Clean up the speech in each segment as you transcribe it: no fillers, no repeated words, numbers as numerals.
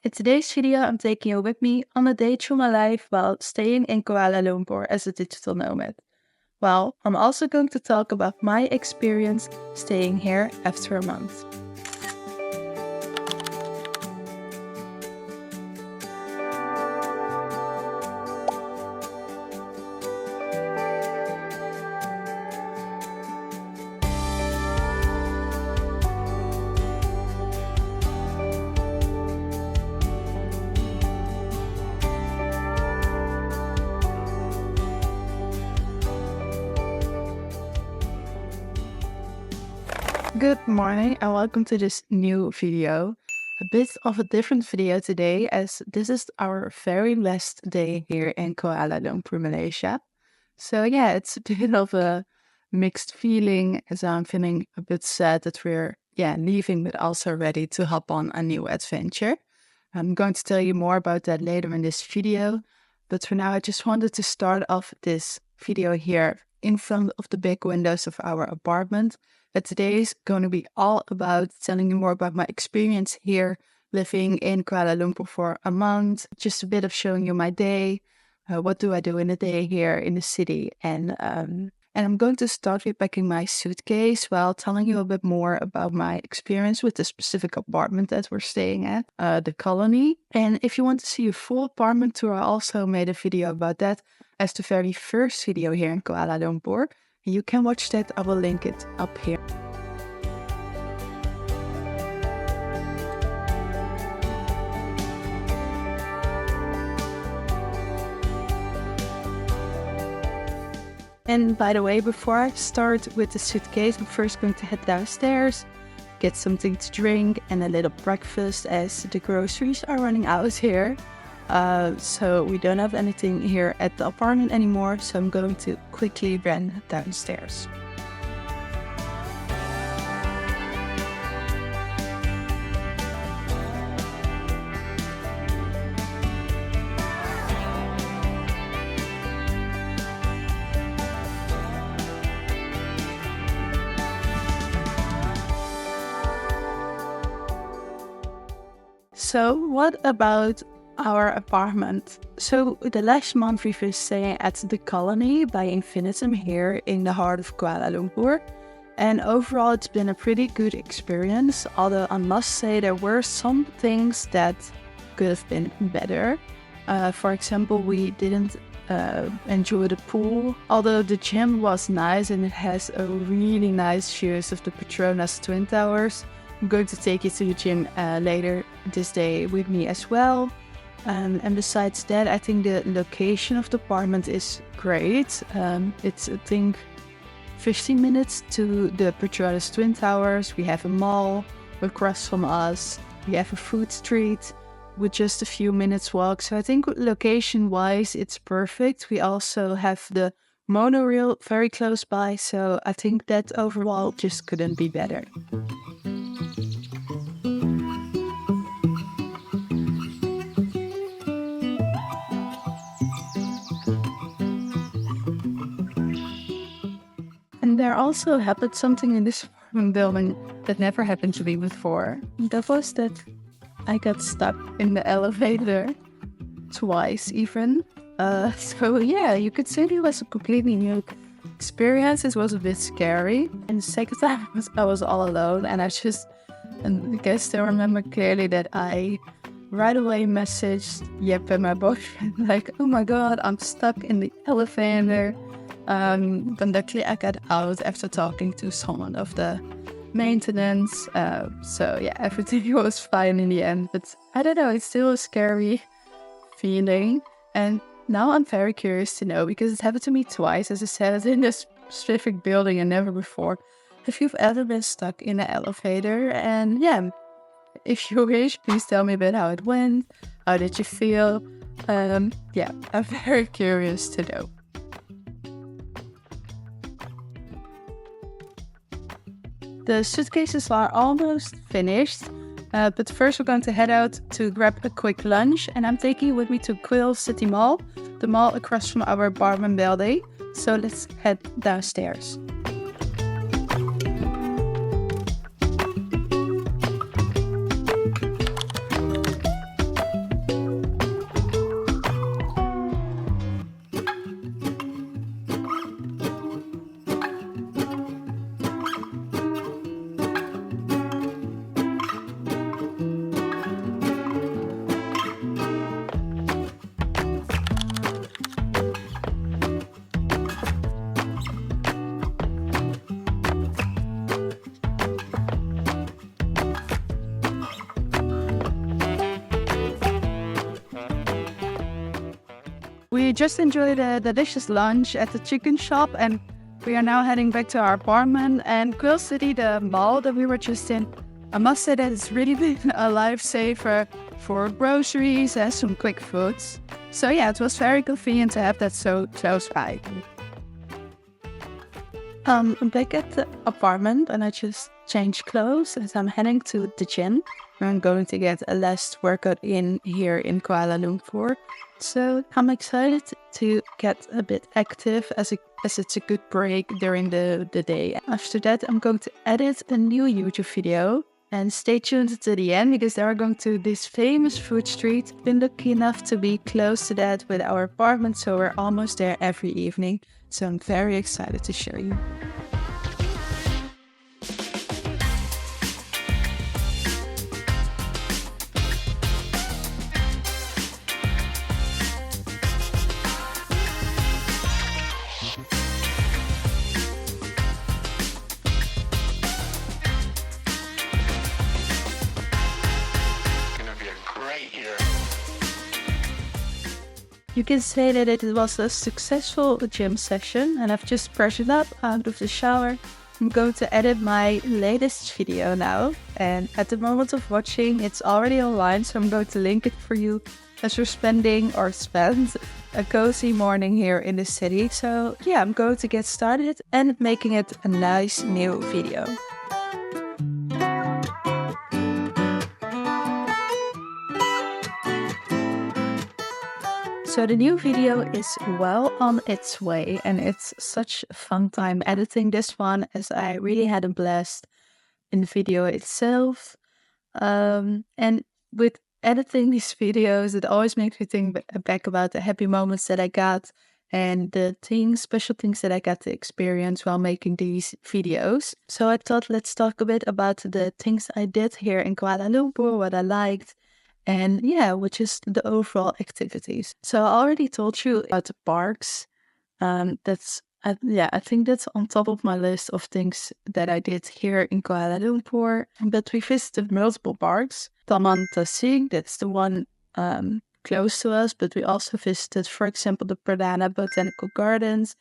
In today's video, I'm taking you with me on a day through my life while staying in Kuala Lumpur as a digital nomad. Well, I'm also going to talk about my experience staying here after a month. Good morning and welcome to this new video. A bit of a different video today as this is our very last day here in Kuala Lumpur, Malaysia. So yeah, it's a bit of a mixed feeling as I'm feeling a bit sad that we're leaving but also ready to hop on a new adventure. I'm going to tell you more about that later in this video. But for now, I just wanted to start off this video here in front of the big windows of our apartment. But today is going to be all about telling you more about my experience here, living in Kuala Lumpur for a month, just a bit of showing you my day, what do I do in a day here in the city, and I'm going to start with packing my suitcase while telling you a bit more about my experience with the specific apartment that we're staying at, the colony. And if you want to see a full apartment tour, I also made a video about that as the very first video here in Kuala Lumpur. You can watch that, I will link it up here. And by the way, before I start with the suitcase, I'm first going to head downstairs, get something to drink and a little breakfast as the groceries are running out here. So we don't have anything here at the apartment anymore, so I'm going to quickly run downstairs. So what about our apartment? So the last month we've been staying at the Colony by Infinitum here in the heart of Kuala Lumpur. And overall it's been a pretty good experience, although I must say there were some things that could have been better. For example, we didn't enjoy the pool, although the gym was nice and it has a really nice views of the Petronas Twin Towers. I'm going to take you to the gym later this day with me as well. And besides that, I think the location of the apartment is great. It's, I think, 15 minutes to the Petronas Twin Towers. We have a mall across from us. We have a food street with just a few minutes walk. So I think location-wise, it's perfect. We also have the monorail very close by. So I think that overall just couldn't be better. And there also happened something in this apartment building that never happened to me before. That was that I got stuck in the elevator twice even. So yeah, you could say it was a completely new experience. It was a bit scary. And the second time I was all alone, and I guess still remember clearly that I right away messaged Jeppe, my boyfriend, like, oh my god, I'm stuck in the elevator. But luckily I got out after talking to someone of the maintenance. So yeah, everything was fine in the end. But I don't know, it's still a scary feeling. And now I'm very curious to know, because it happened to me twice, as I said, in this specific building and never before. If you've ever been stuck in an elevator, and yeah, if you wish, please tell me a bit how it went. How did you feel? Yeah, I'm very curious to know. The suitcases are almost finished, but first we're going to head out to grab a quick lunch, and I'm taking you with me to Quill City Mall, the mall across from our apartment building. So let's head downstairs. we just enjoyed a delicious lunch at the chicken shop, and we are now heading back to our apartment. And Quill City, the mall that we were just in, I must say that it's really been a lifesaver for groceries and some quick foods. So yeah, it was very convenient to have that so close by. I'm back at the apartment and I just changed clothes as I'm heading to the gym. I'm going to get a last workout in here in Kuala Lumpur. So I'm excited to get a bit active as it's a good break during the day. After that, I'm going to edit a new YouTube video. And stay tuned to the end because they are going to this famous food street. Been lucky enough to be close to that with our apartment, so we're almost there every evening. So I'm very excited to show you. You can say that it was a successful gym session and I've just brushed up out of the shower. I'm going to edit my latest video now, and at the moment of watching it's already online, so I'm going to link it for you as we're spend a cozy morning here in the city. So yeah, I'm going to get started and making it a nice new video. So the new video is well on its way, and it's such a fun time editing this one as I really had a blast in the video itself. And with editing these videos, it always makes me think back about the happy moments that I got and the special things that I got to experience while making these videos. So I thought let's talk a bit about the things I did here in Kuala Lumpur, what I liked, and yeah, which is the overall activities. So I already told you about the parks. I think that's on top of my list of things that I did here in Kuala Lumpur. But we visited multiple parks. Taman Tasik, that's the one close to us. But we also visited, for example, the Perdana Botanical Gardens.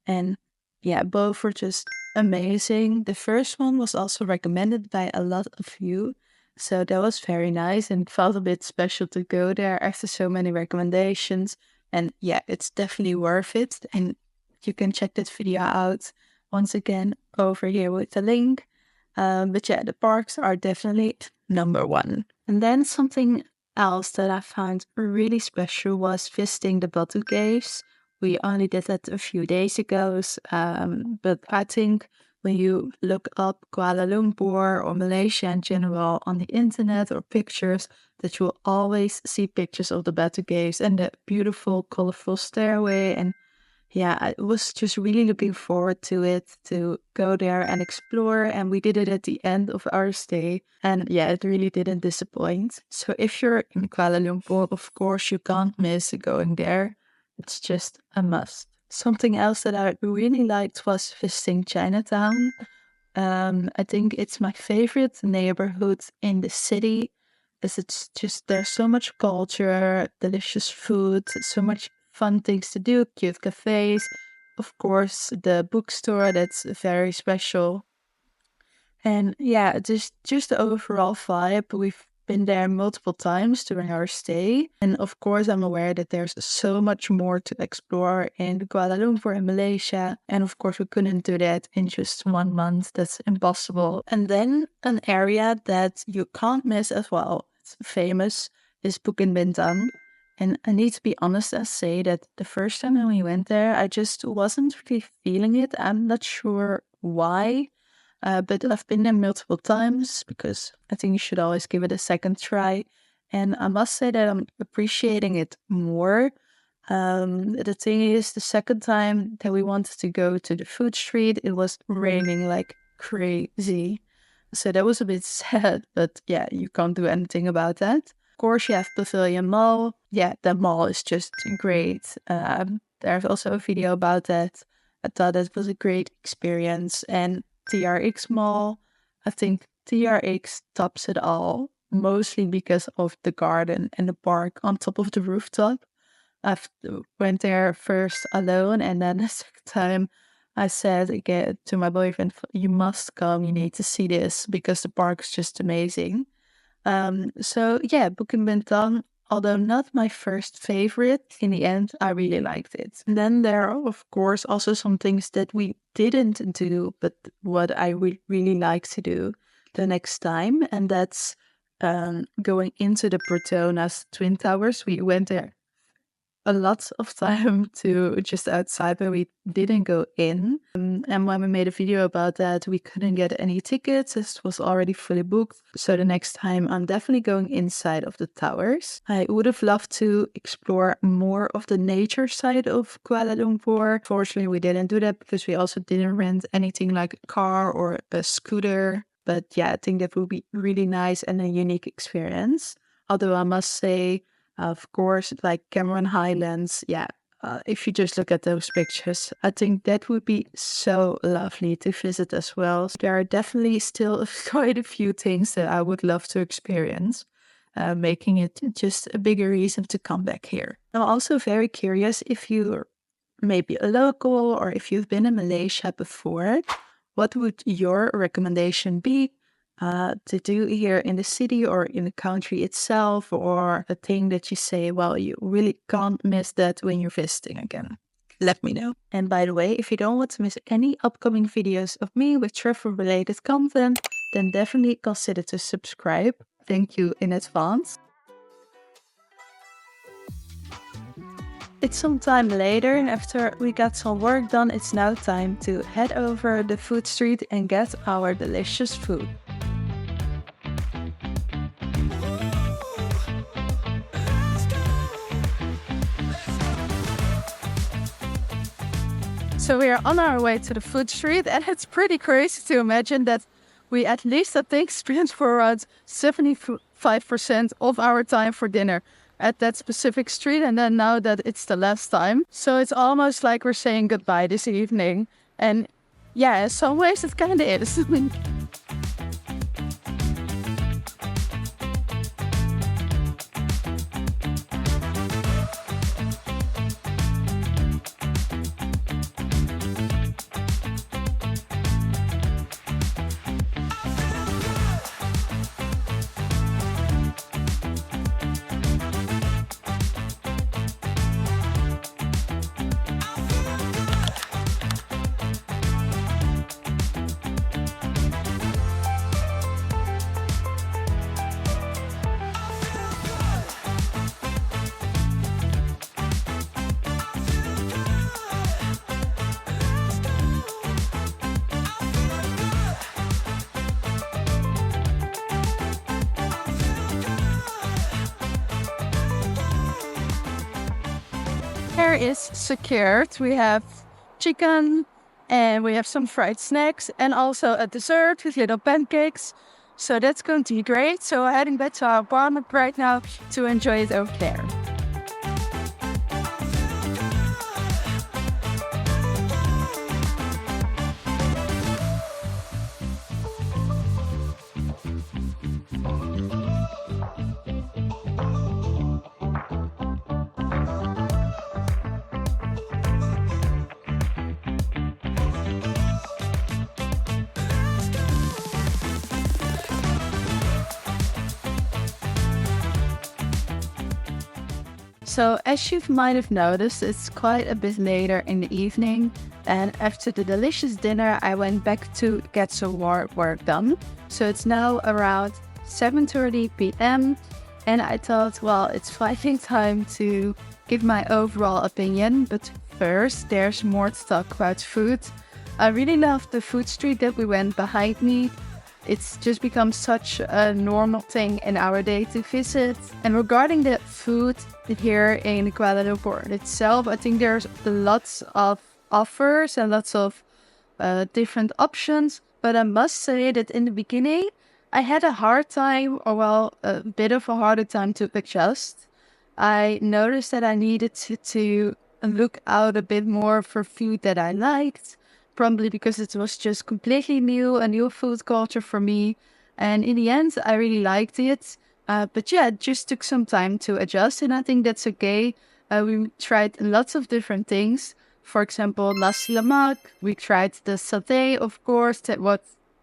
And yeah, both were just amazing. The first one was also recommended by a lot of you. So that was very nice and felt a bit special to go there after so many recommendations. And yeah, it's definitely worth it. And you can check that video out once again over here with the link. But yeah, the parks are definitely number one. And then something else that I found really special was visiting the Batu Caves. We only did that a few days ago, but I think when you look up Kuala Lumpur or Malaysia in general on the internet or pictures, that you will always see pictures of the Batu Caves and the beautiful, colorful stairway. And yeah, I was just really looking forward to it, to go there and explore. And we did it at the end of our stay. And yeah, it really didn't disappoint. So if you're in Kuala Lumpur, of course, you can't miss going there. It's just a must. Something else that I really liked was visiting Chinatown. I think it's my favorite neighborhood in the city, as it's just, there's so much culture, delicious food, so much fun things to do, cute cafes, of course, the bookstore that's very special. And yeah, just the overall vibe. We've been there multiple times during our stay. And of course, I'm aware that there's so much more to explore in Kuala Lumpur and Malaysia. And of course, we couldn't do that in just 1 month. That's impossible. And then an area that you can't miss as well, it's famous, is Bukit Bintang. And I need to be honest and say that the first time when we went there, I just wasn't really feeling it. I'm not sure why. But I've been there multiple times because I think you should always give it a second try. And I must say that I'm appreciating it more. The thing is, the second time that we wanted to go to the food street, it was raining like crazy. So that was a bit sad, but yeah, you can't do anything about that. Of course, you have Pavilion Mall. Yeah, the mall is just great. There's also a video about that. I thought that was a great experience. And TRX Mall, I think TRX tops it all, mostly because of the garden and the park on top of the rooftop. I went there first alone, and then the second time I said again to my boyfriend, "You must come. You need to see this because the park is just amazing." So yeah, Bukit Bintang, although not my first favorite, in the end, I really liked it. And then there are, of course, also some things that we didn't do, but what I would really like to do the next time, and that's going into the Petronas Twin Towers. We went there a lot of time to just outside, but we didn't go in. And when we made a video about that, we couldn't get any tickets. It was already fully booked. So the next time, I'm definitely going inside of the towers. I would have loved to explore more of the nature side of Kuala Lumpur. Fortunately, we didn't do that because we also didn't rent anything like a car or a scooter. But yeah, I think that would be really nice and a unique experience. Although I must say, of course, like Cameron Highlands, yeah. If you just look at those pictures, I think that would be so lovely to visit as well. There are definitely still quite a few things that I would love to experience, making it just a bigger reason to come back here. I'm also very curious if you're maybe a local or if you've been in Malaysia before, what would your recommendation be to do here in the city or in the country itself, or a thing that you say, well, you really can't miss that when you're visiting again? Let me know. And by the way, if you don't want to miss any upcoming videos of me with travel-related content, then definitely consider to subscribe. Thank you in advance. It's some time later, and after we got some work done, it's now time to head over the food street and get our delicious food. So we are on our way to the food street, and it's pretty crazy to imagine that we at least, I think, spent for around 75% of our time for dinner at that specific street, and then now that it's the last time. So it's almost like we're saying goodbye this evening. And yeah, in some ways it kind of is. Here is secured. We have chicken and we have some fried snacks and also a dessert with little pancakes. So that's going to be great. So we're heading back to our apartment right now to enjoy it over there. So as you might have noticed, it's quite a bit later in the evening, and after the delicious dinner, I went back to get some more work done. So it's now around 7:30 p.m. and I thought, well, it's finally time to give my overall opinion. But first, there's more to talk about food. I really love the food street that we went behind me. It's just become such a normal thing in our day to visit. And regarding the food here in Kuala Lumpur itself, I think there's lots of offers and lots of different options. But I must say that in the beginning, I had a hard time, or well, a bit of a harder time to adjust. I noticed that I needed to look out a bit more for food that I liked. Probably because it was just completely new, a new food culture for me. And in the end, I really liked it. But yeah, it just took some time to adjust, and I think that's okay. We tried lots of different things. For example, nasi lemak. We tried the satay, of course. That was,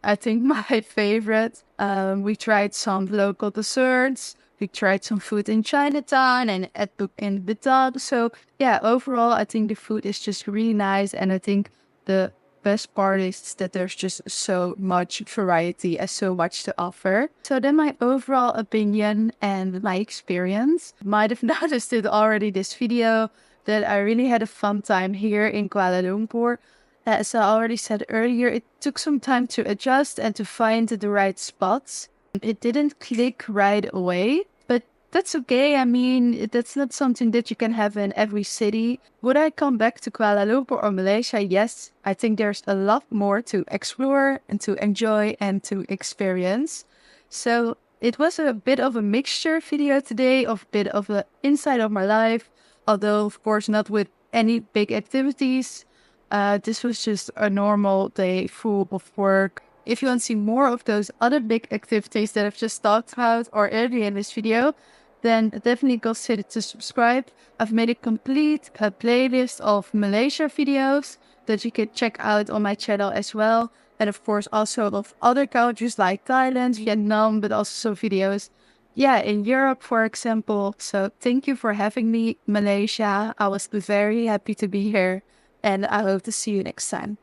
I think, my favorite. We tried some local desserts. We tried some food in Chinatown and at Bukit Bintang. So yeah, overall, I think the food is just really nice. And I think the best part is that there's just so much variety and so much to offer. So then my overall opinion and my experience, might have noticed it already this video, that I really had a fun time here in Kuala Lumpur. As I already said earlier, it took some time to adjust and to find the right spots. It didn't click right away, but that's okay. I mean, that's not something that you can have in every city. Would I come back to Kuala Lumpur or Malaysia? Yes, I think there's a lot more to explore and to enjoy and to experience. So it was a bit of a mixture video today, of a bit of the inside of my life, although of course not with any big activities. This was just a normal day full of work. If you want to see more of those other big activities that I've just talked about or earlier in this video, then definitely consider to subscribe. I've made a complete playlist of Malaysia videos that you can check out on my channel as well. And of course also of other countries like Thailand, Vietnam, but also some videos, yeah, in Europe, for example. So thank you for having me, Malaysia. I was very happy to be here, and I hope to see you next time.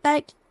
Bye.